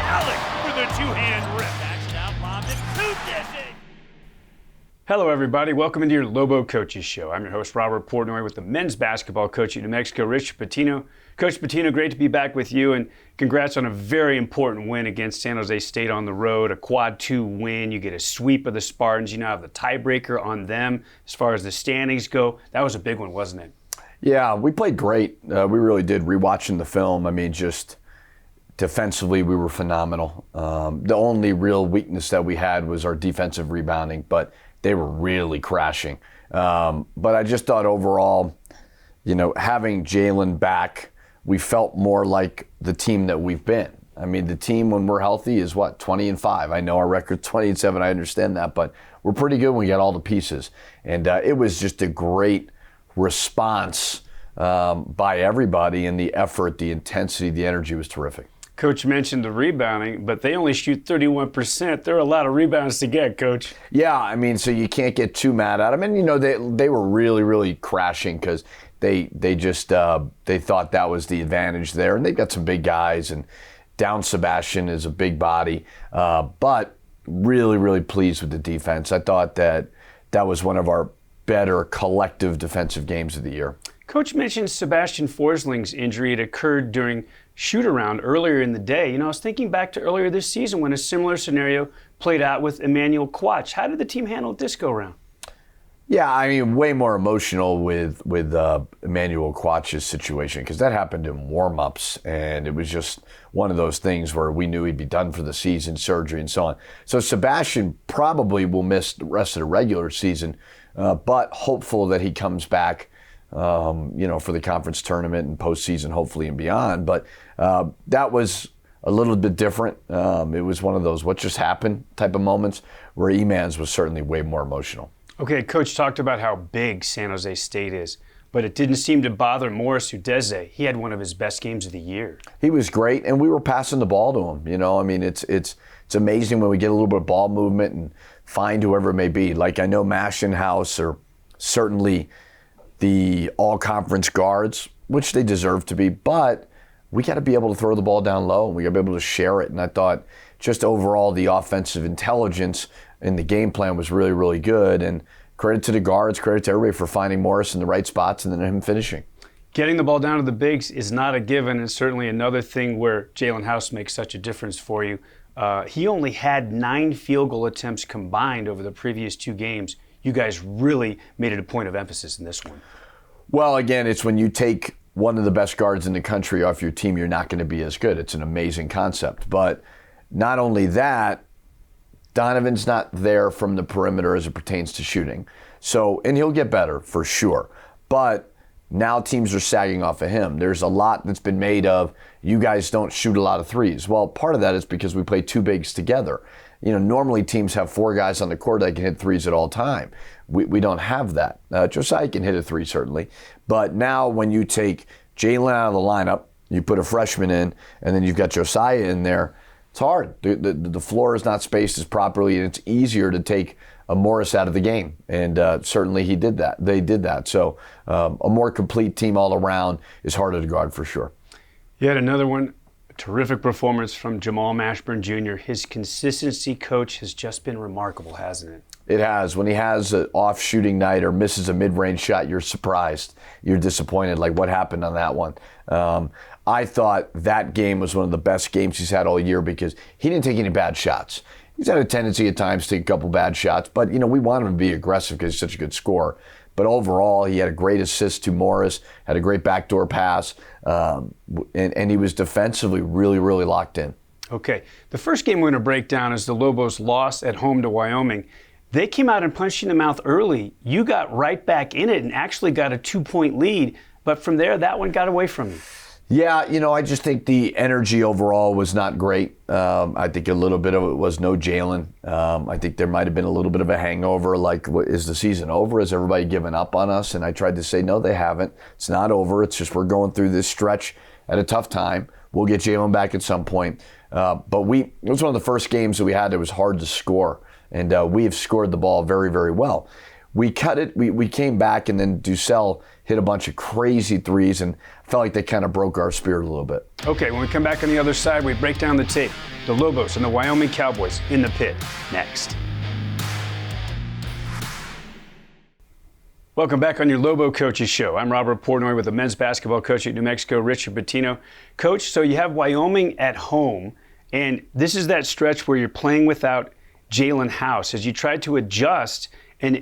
Alec with a two-hand rip. Backs it out, bombed it, two dishes. Hello, everybody. Welcome into your Lobo Coaches Show. I'm your host, Robert Portnoy, with the men's basketball coach at New Mexico, Richard Pitino. Coach Pitino, great to be back with you, and congrats on a very important win against San Jose State on the road, a quad 2 win. You get a sweep of the Spartans. You now have the tiebreaker on them as far as the standings go. That was a big one, wasn't it? Yeah, we played great. We really did. Rewatching the film, I mean, just defensively, we were phenomenal. The only real weakness that we had was our defensive rebounding, but they were really crashing. But I just thought overall, having Jalen back, we felt more like the team that we've been. I mean, the team when we're healthy is 20-5. I know our record's 20-7. I understand that, but we're pretty good when we got all the pieces. And it was just a great response by everybody, and the effort, the intensity, the energy was terrific. Coach mentioned the rebounding, but they only shoot 31%. There are a lot of rebounds to get, Coach. Yeah, I mean, so you can't get too mad at them. And, they were really, really crashing because they thought that was the advantage there. And they've got some big guys, and Down Sebastian is a big body. But really, really pleased with the defense. I thought that was one of our better collective defensive games of the year. Coach mentioned Sebastian Forsling's injury. It occurred during shoot-around earlier in the day. I was thinking back to earlier this season when a similar scenario played out with Emmanuel Quach. How did the team handle it this go-round? Yeah, I mean, way more emotional with Emmanuel Quach's situation, because that happened in warm-ups, and it was just one of those things where we knew he'd be done for the season, surgery, and so on. So Sebastian probably will miss the rest of the regular season, but hopeful that he comes back for the conference tournament and postseason, hopefully, and beyond. But that was a little bit different. It was one of those what just happened type of moments where Emans was certainly way more emotional. Okay, Coach talked about how big San Jose State is, but it didn't seem to bother Morris Udeze. He had one of his best games of the year. He was great, and we were passing the ball to him. I mean, it's amazing when we get a little bit of ball movement and find whoever it may be. Like, I know Maschenhaus, or certainly the all-conference guards, which they deserve to be, but we got to be able to throw the ball down low, and we got to be able to share it. And I thought just overall the offensive intelligence in the game plan was really, really good. And credit to the guards, credit to everybody for finding Morris in the right spots and then him finishing. Getting the ball down to the bigs is not a given, and certainly another thing where Jalen House makes such a difference for you. He only had 9 field goal attempts combined over the previous 2 games. You guys really made it a point of emphasis in this one. Well, again, it's when you take one of the best guards in the country off your team, you're not going to be as good. It's an amazing concept. But not only that, Donovan's not there from the perimeter as it pertains to shooting. So, and he'll get better for sure. But now teams are sagging off of him. There's a lot that's been made of, you guys don't shoot a lot of threes. Well, part of that is because we play 2 bigs together. Normally teams have 4 guys on the court that can hit threes at all time. We don't have that. José can hit a 3 certainly. But now when you take Jalen out of the lineup, you put a freshman in, and then you've got Josiah in there, it's hard. The floor is not spaced as properly, and it's easier to take a Morris out of the game. And certainly he did that. They did that. So a more complete team all around is harder to guard for sure. Yet another one. Terrific performance from Jamal Mashburn Jr. His consistency, Coach, has just been remarkable, hasn't it? It has. When he has an off shooting night or misses a mid-range shot, you're surprised. You're disappointed, like what happened on that one. I thought that game was one of the best games he's had all year because he didn't take any bad shots. He's had a tendency at times to take a couple bad shots, but we want him to be aggressive because he's such a good scorer. But overall, he had a great assist to Morris, had a great backdoor pass, and he was defensively really, really locked in. Okay, the first game we're going to break down is the Lobos' loss at home to Wyoming. They came out and punched you in the mouth early. You got right back in it and actually got a 2-point lead, but from there, that one got away from you. Yeah, I just think the energy overall was not great. I think a little bit of it was no Jalen. I think there might have been a little bit of a hangover, like, is the season over? Has everybody given up on us? And I tried to say, no, they haven't. It's not over. It's just we're going through this stretch at a tough time. We'll get Jalen back at some point. But it was one of the first games that we had that was hard to score. And we have scored the ball very, very well. we cut it. We came back, and then Ducell hit a bunch of crazy threes, and felt like they kind of broke our spirit a little bit. Okay, when we come back on the other side, we break down the tape. The Lobos and the Wyoming Cowboys in the pit next. Welcome back on your Lobo Coaches Show. I'm Robert Portnoy with the men's basketball coach at New Mexico, Richard Pitino. Coach, so you have Wyoming at home, and this is that stretch where you're playing without Jalen House. As you tried to adjust and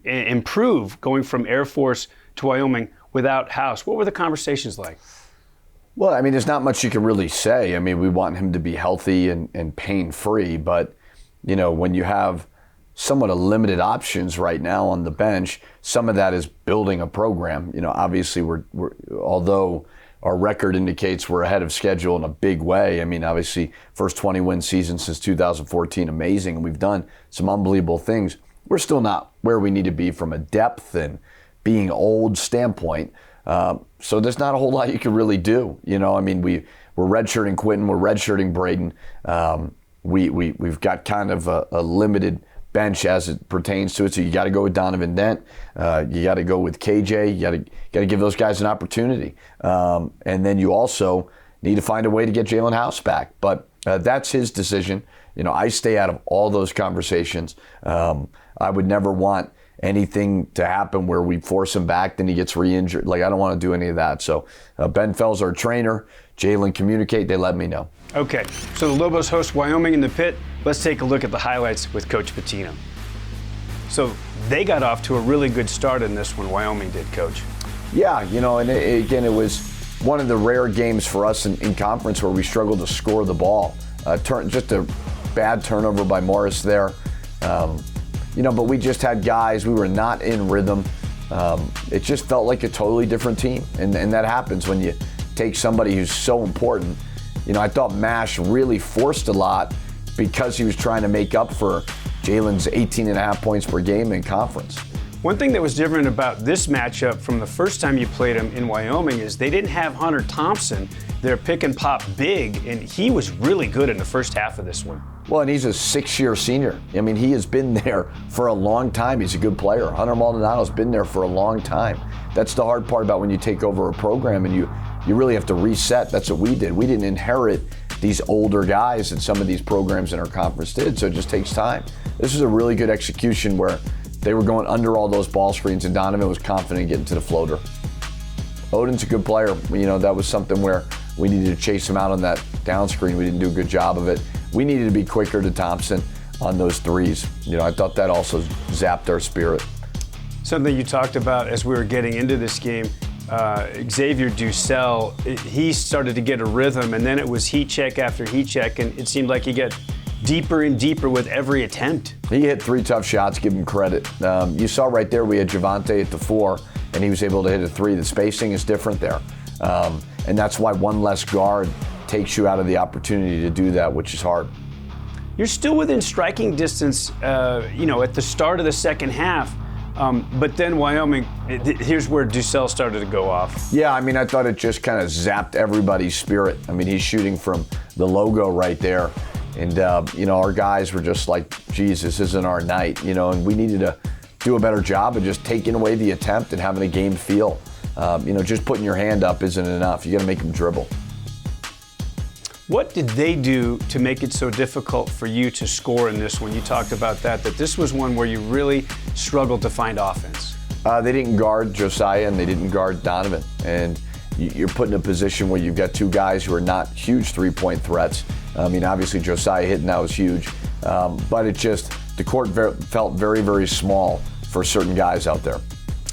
improve going from Air Force to Wyoming without House, what were the conversations like? Well, I mean, there's not much you can really say. I mean, we want him to be healthy and pain-free, but, you know, when you have somewhat of limited options right now on the bench, some of that is building a program. You know, obviously we're although our record indicates we're ahead of schedule in a big way. I mean, obviously first 20-win season since 2014, amazing, and we've done some unbelievable things. We're still not where we need to be from a depth and being old standpoint. So there's not a whole lot you can really do. You know, I mean, we're redshirting Quentin, we're redshirting Braden. We've got kind of a limited bench as it pertains to it. So you got to go with Donovan Dent. You got to go with KJ. You got to give those guys an opportunity. And then you also need to find a way to get Jalen House back. But that's his decision. You know, I stay out of all those conversations. I would never want anything to happen where we force him back, then he gets re-injured. Like, I don't want to do any of that. So Ben Fell's our trainer. Jalen communicate. They let me know. Okay, so the Lobos host Wyoming in the pit. Let's take a look at the highlights with Coach Pitino. So they got off to a really good start in this one, Wyoming did, Coach. Yeah, you know, and again, it was one of the rare games for us in conference where we struggled to score the ball. Just a bad turnover by Morris there. You know, but we just had guys, we were not in rhythm. It just felt like a totally different team. And that happens when you take somebody who's so important. You know, I thought Mash really forced a lot because he was trying to make up for Jalen's 18.5 points per game in conference. One thing that was different about this matchup from the first time you played him in Wyoming is they didn't have Hunter Thompson, their pick and pop big, and he was really good in the first half of this one. Well, and he's a 6-year senior. I mean, he has been there for a long time. He's a good player. Hunter Maldonado's been there for a long time. That's the hard part about when you take over a program and you really have to reset. That's what we did. We didn't inherit these older guys that some of these programs in our conference did, so it just takes time. This was a really good execution where they were going under all those ball screens, and Donovan was confident in getting to the floater. Odin's a good player. You know, that was something where we needed to chase him out on that down screen. We didn't do a good job of it. We needed to be quicker to Thompson on those threes. You know, I thought that also zapped our spirit. Something you talked about as we were getting into this game, Xavier Ducell, he started to get a rhythm, and then it was heat check after heat check, and it seemed like he got deeper and deeper with every attempt. He hit 3 tough shots, give him credit. You saw right there we had Javante at the 4, and he was able to hit a 3. The spacing is different there. And that's why one less guard takes you out of the opportunity to do that, which is hard. You're still within striking distance, you know, at the start of the second half. But then Wyoming, here's where Ducell started to go off. Yeah, I mean, I thought it just kind of zapped everybody's spirit. I mean, he's shooting from the logo right there. And, you know, our guys were just like, geez, this isn't our night, you know, and we needed to do a better job of just taking away the attempt and having a game feel. You know, just putting your hand up isn't enough. You got to make them dribble. What did they do to make it so difficult for you to score in this one? You talked about that this was one where you really struggled to find offense. They didn't guard Josiah and they didn't guard Donovan. And you're put in a position where you've got 2 guys who are not huge three-point threats. I mean, obviously Josiah hitting that was huge. But it just, the court felt very, very small for certain guys out there.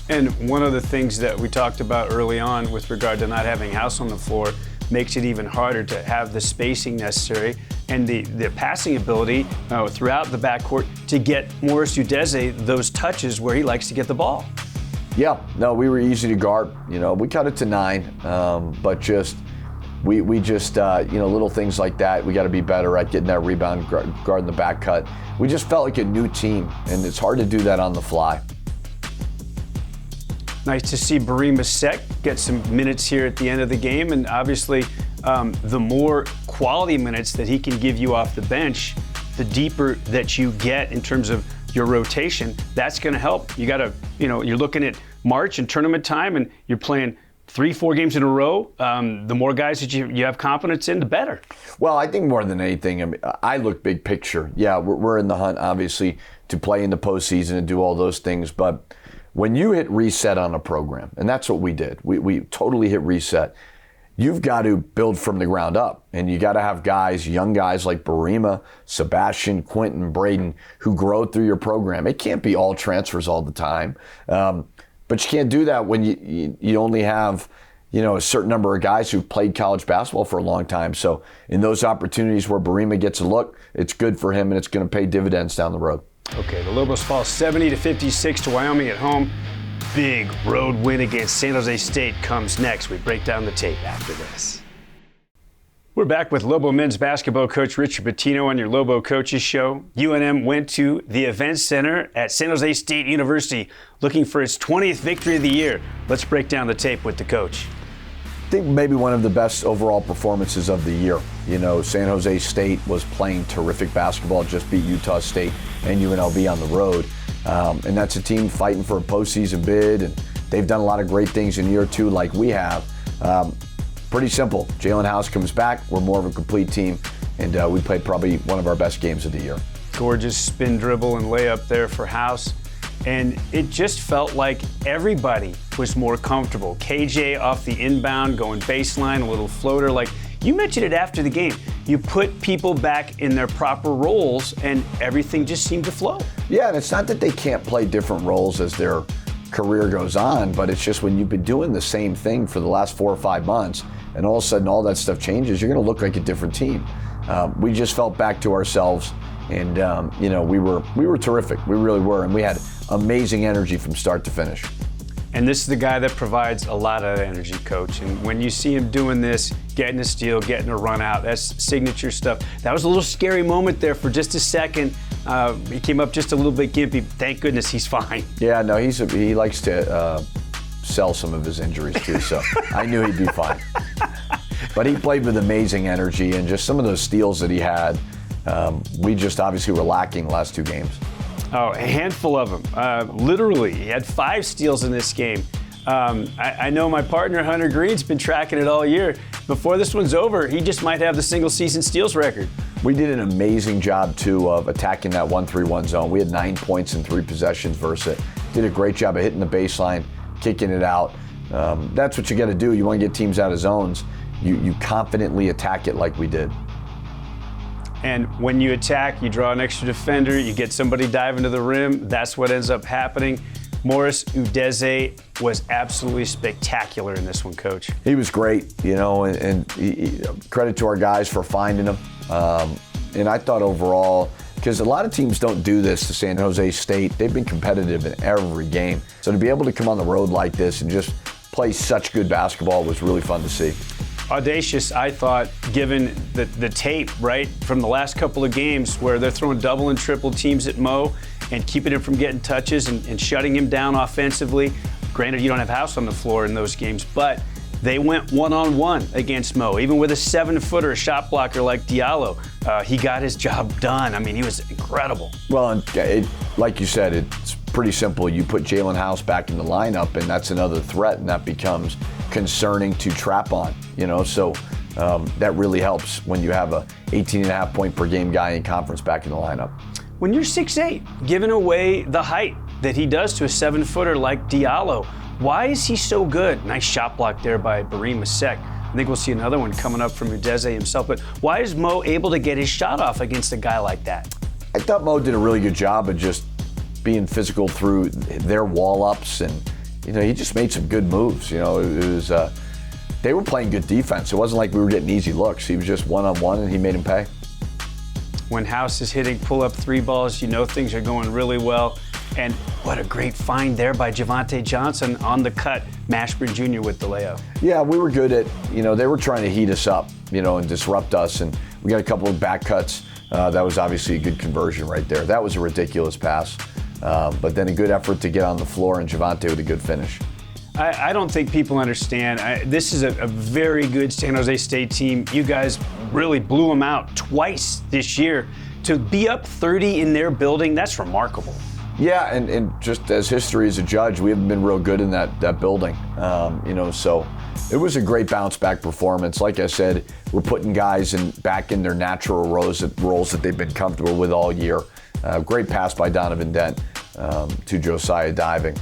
And one of the things that we talked about early on with regard to not having House on the floor makes it even harder to have the spacing necessary and the passing ability throughout the backcourt to get Morris Udeze those touches where he likes to get the ball. Yeah, no, we were easy to guard. You know, we cut it to 9, but just we just you know, little things like that. We got to be better at getting that rebound, guarding the back cut. We just felt like a new team, and it's hard to do that on the fly. Nice to see Barim Masek get some minutes here at the end of the game, and obviously the more quality minutes that he can give you off the bench, the deeper that you get in terms of your rotation, that's going to help. You got to, you're looking at March and tournament time, and you're playing 3-4 games in a row. The more guys that you have confidence in, the better. Well, I think more than anything, I look big picture. Yeah, we're in the hunt, obviously, to play in the postseason and do all those things. But when you hit reset on a program, and that's what we did, we totally hit reset. You've got to build from the ground up, and you got to have guys, young guys like Barima, Sebastian, Quentin, Braden, who grow through your program. It can't be all transfers all the time, but you can't do that when you only have a certain number of guys who've played college basketball for a long time. So in those opportunities where Barima gets a look, it's good for him, and it's going to pay dividends down the road. Okay, the Lobos fall 70-56 to Wyoming at home. Big road win against San Jose State comes next. We break down the tape after this. We're back with Lobo men's basketball coach Richard Pitino on your Lobo Coaches Show. UNM went to the Event Center at San Jose State University looking for its 20th victory of the year. Let's break down the tape with the coach. I think maybe one of the best overall performances of the year. San Jose State was playing terrific basketball, just beat Utah State and UNLV on the road. And that's a team fighting for a postseason bid, and they've done a lot of great things in year two like we have. Pretty simple. Jalen House comes back. We're more of a complete team, and we played probably one of our best games of the year. Gorgeous spin dribble and layup there for House. And it just felt like everybody was more comfortable. KJ off the inbound, going baseline, a little floater. Like you mentioned it after the game. You put people back in their proper roles, and everything just seemed to flow. Yeah, and it's not that they can't play different roles as their career goes on, but it's just when you've been doing the same thing for the last 4 or 5 months, and all of a sudden all that stuff changes, you're going to look like a different team. We just felt back to ourselves, and we were terrific. We really were, and we had amazing energy from start to finish. And this is the guy that provides a lot of energy, Coach. And when you see him doing this, getting a steal, getting a run out, that's signature stuff. That was a little scary moment there for just a second. He came up just a little bit gimpy. Thank goodness he's fine. Yeah, no, he likes to sell some of his injuries too, so I knew he'd be fine. But he played with amazing energy, and just some of those steals that he had, we just obviously were lacking the last 2 games. Oh, a handful of them. Literally, he had 5 steals in this game. I know my partner, Hunter Green's been tracking it all year. Before this one's over, he just might have the single-season steals record. We did an amazing job, too, of attacking that 1-3-1 zone. We had 9 points in 3 possessions versus it. Did a great job of hitting the baseline, kicking it out. That's what you got to do. You want to get teams out of zones. You confidently attack it like we did. And when you attack, you draw an extra defender, you get somebody diving to the rim. That's what ends up happening. Morris Udeze was absolutely spectacular in this one, Coach. He was great, and credit to our guys for finding him. And I thought overall, because a lot of teams don't do this to San Jose State, they've been competitive in every game. So to be able to come on the road like this and just play such good basketball was really fun to see. Audacious, I thought, given the tape, right, from the last couple of games where they're throwing double and triple teams at Mo and keeping him from getting touches and shutting him down offensively. Granted, you don't have House on the floor in those games, but they went one-on-one against Mo. Even with a 7-footer, a shot blocker like Diallo, he got his job done. I mean, he was incredible. Well, like you said, it's pretty simple. You put Jalen House back in the lineup, and that's another threat, and that becomes concerning to trap on, so that really helps when you have a 18.5 point per game guy in conference back in the lineup. When you're 6'8", giving away the height that he does to a 7-footer like Diallo, why is he so good? Nice shot block there by Barima Sek. I think we'll see another one coming up from Udeze himself, but why is Mo able to get his shot off against a guy like that? I thought Mo did a really good job of just being physical through their wall-ups, and he just made some good moves. It was they were playing good defense. It wasn't like we were getting easy looks. He was just one-on-one, and he made him pay. When House is hitting pull-up 3 balls, things are going really well. And what a great find there by Javante Johnson on the cut. Mashburn Jr. with the layup. Yeah, we were good at, they were trying to heat us up, and disrupt us. And we got a couple of back cuts. That was obviously a good conversion right there. That was a ridiculous pass. But then a good effort to get on the floor, and Javante with a good finish. I don't think people understand. This is a very good San Jose State team. You guys really blew them out twice this year. To be up 30 in their building, that's remarkable. Yeah, and just as history is a judge, we haven't been real good in that building. So it was a great bounce back performance. Like I said, we're putting guys back in their natural roles that they've been comfortable with all year. Great pass by Donovan Dent to José diving.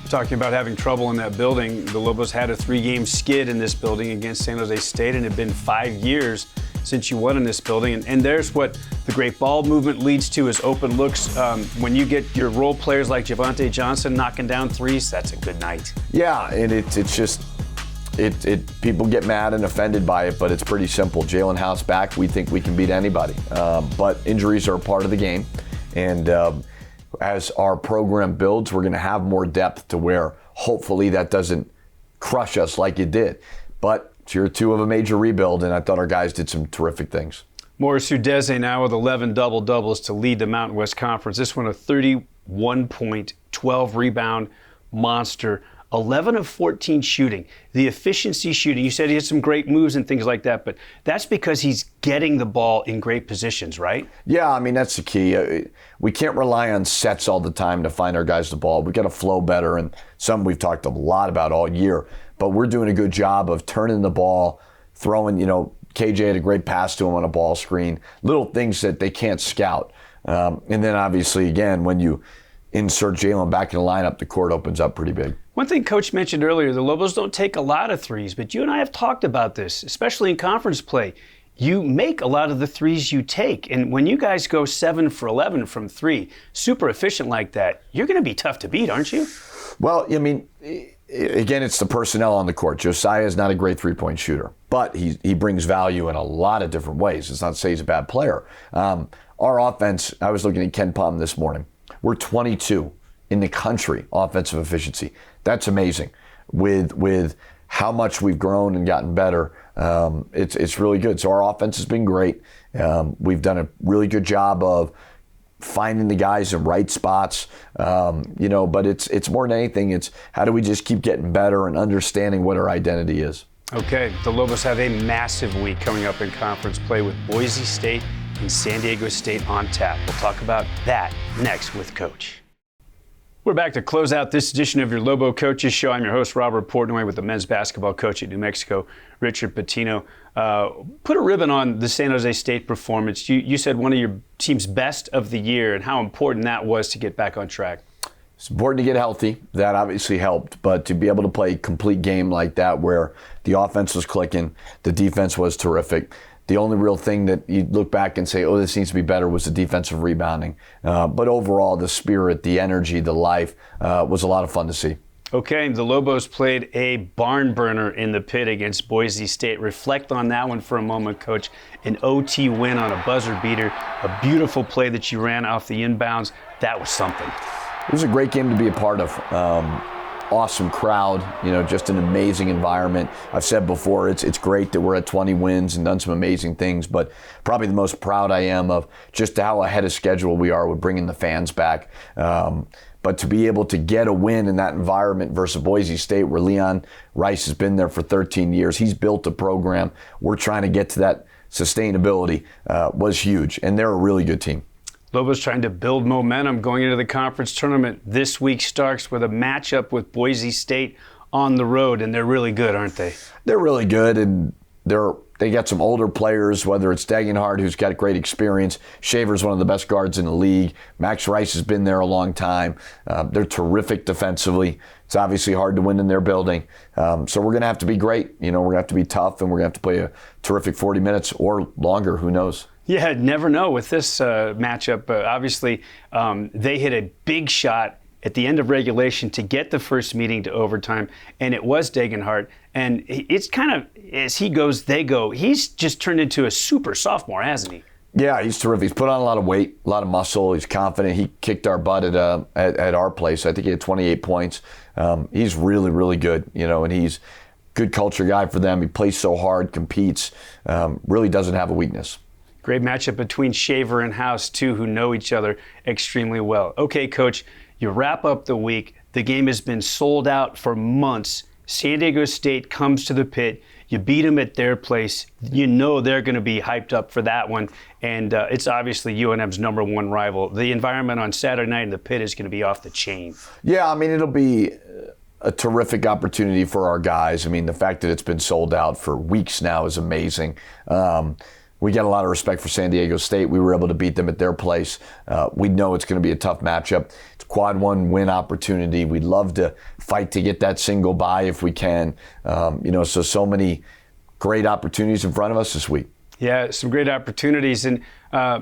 Talking about having trouble in that building, the Lobos had a 3-game skid in this building against San Jose State, and it had been 5 years since you won in this building. And there's what the great ball movement leads to, is open looks. When you get your role players like Javonte Johnson knocking down threes, that's a good night. Yeah, and it's just people get mad and offended by it, but it's pretty simple. Jalen House back, we think we can beat anybody. But injuries are a part of the game, and as our program builds, we're going to have more depth to where hopefully that doesn't crush us like it did. But it's year 2 of a major rebuild, and I thought our guys did some terrific things. Morris Udeze now with 11 double-doubles to lead the Mountain West Conference. This one a 31-point, 12-rebound monster. 11 of 14 shooting. The efficiency shooting, you said he had some great moves and things like that, but that's because he's getting the ball in great positions, right? Yeah, I mean, that's the key. We can't rely on sets all the time to find our guys the ball. We've got to flow better, and something we've talked a lot about all year. But we're doing a good job of turning the ball, throwing, KJ had a great pass to him on a ball screen, little things that they can't scout. And then obviously, again, when you insert Jalen back in the lineup, the court opens up pretty big. One thing Coach mentioned earlier, the Lobos don't take a lot of threes, but you and I have talked about this, especially in conference play. You make a lot of the threes you take, and when you guys go 7 for 11 from 3, super efficient like that, you're going to be tough to beat, aren't you? Well, I mean, again, it's the personnel on the court. Josiah is not a great three-point shooter, but he brings value in a lot of different ways. It's not to say he's a bad player. Our offense, I was looking at Ken Pom this morning. We're 22 in the country offensive efficiency. That's amazing. With how much we've grown and gotten better, it's really good. So our offense has been great. We've done a really good job of finding the guys in right spots, but it's more than anything, it's how do we just keep getting better and understanding what our identity is. Okay, the Lobos have a massive week coming up in conference play with Boise State and San Diego State on tap. We'll talk about that next with Coach. We're back to close out this edition of your Lobo Coaches Show. I'm your host, Robert Portnoy, with the men's basketball coach at New Mexico, Richard Pitino. Put a ribbon on the San Jose State performance. You said one of your team's best of the year, and how important that was to get back on track. It's important to get healthy. That obviously helped. But to be able to play a complete game like that where the offense was clicking, the defense was terrific. The only real thing that you look back and say, oh, this needs to be better, was the defensive rebounding. But overall, the spirit, the energy, the life was a lot of fun to see. Okay, the Lobos played a barn burner in the pit against Boise State. Reflect on that one for a moment, Coach. An OT win on a buzzer beater, a beautiful play that you ran off the inbounds. That was something. It was a great game to be a part of. Awesome crowd, just an amazing environment. I've said before, it's great that we're at 20 wins and done some amazing things, but probably the most proud I am of just how ahead of schedule we are with bringing the fans back. But to be able to get a win in that environment versus Boise State, where Leon Rice has been there for 13 years, he's built a program. We're trying to get to that sustainability, was huge, and they're a really good team. Lobos trying to build momentum going into the conference tournament. This week starts with a matchup with Boise State on the road, and they're really good, aren't they? They're really good, and they got some older players, whether it's Degenhardt, who's got great experience. Shaver's one of the best guards in the league. Max Rice has been there a long time. They're terrific defensively. It's obviously hard to win in their building. So we're going to have to be great. We're going to have to be tough, and we're going to have to play a terrific 40 minutes or longer. Who knows? Yeah, never know with this matchup. Obviously, they hit a big shot at the end of regulation to get the first meeting to overtime, and it was Degenhardt. And it's kind of, as he goes, they go. He's just turned into a super sophomore, hasn't he? Yeah, he's terrific. He's put on a lot of weight, a lot of muscle. He's confident. He kicked our butt at our place. I think he had 28 points. He's really, really good, and he's a good culture guy for them. He plays so hard, competes, really doesn't have a weakness. Great matchup between Shaver and House, too, who know each other extremely well. Okay, Coach, you wrap up the week. The game has been sold out for months. San Diego State comes to the Pit. You beat them at their place. You know they're going to be hyped up for that one. And it's obviously UNM's #1 rival. The environment on Saturday night in the Pit is going to be off the chain. Yeah, I mean, it'll be a terrific opportunity for our guys. I mean, the fact that it's been sold out for weeks now is amazing. We get a lot of respect for San Diego State. We were able to beat them at their place. We know it's going to be a tough matchup. It's a quad 1 win opportunity. We'd love to fight to get that single bye if we can. So many great opportunities in front of us this week. Yeah, some great opportunities, and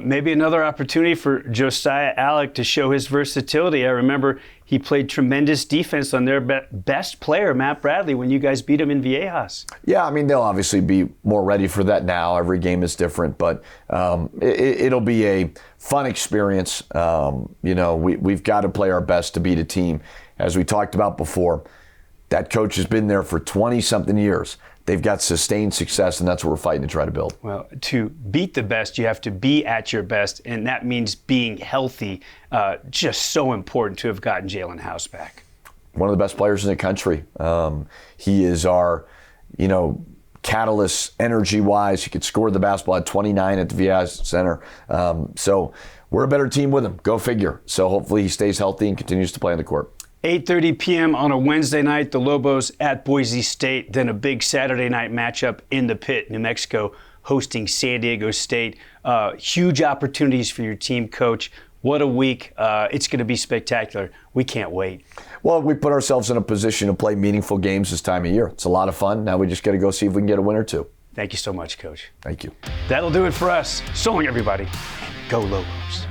maybe another opportunity for José Alec to show his versatility. I remember he played tremendous defense on their best player, Matt Bradley, when you guys beat him in Viejas. Yeah, I mean, they'll obviously be more ready for that now. Every game is different, but it'll be a fun experience. We've got to play our best to beat a team. As we talked about before, that coach has been there for 20-something years. They've got sustained success, and that's what we're fighting to try to build. Well, to beat the best, you have to be at your best, and that means being healthy. Just so important to have gotten Jalen House back. One of the best players in the country. He is our, catalyst energy-wise. He could score the basketball at 29 at the Viejas Center. So we're a better team with him. Go figure. So hopefully he stays healthy and continues to play on the court. 8:30 p.m. on a Wednesday night, the Lobos at Boise State. Then a big Saturday night matchup in the Pit, New Mexico, hosting San Diego State. Huge opportunities for your team, Coach. What a week. It's going to be spectacular. We can't wait. Well, we put ourselves in a position to play meaningful games this time of year. It's a lot of fun. Now we just got to go see if we can get a win or two. Thank you so much, Coach. Thank you. That'll do it for us. So long, everybody. Go Lobos.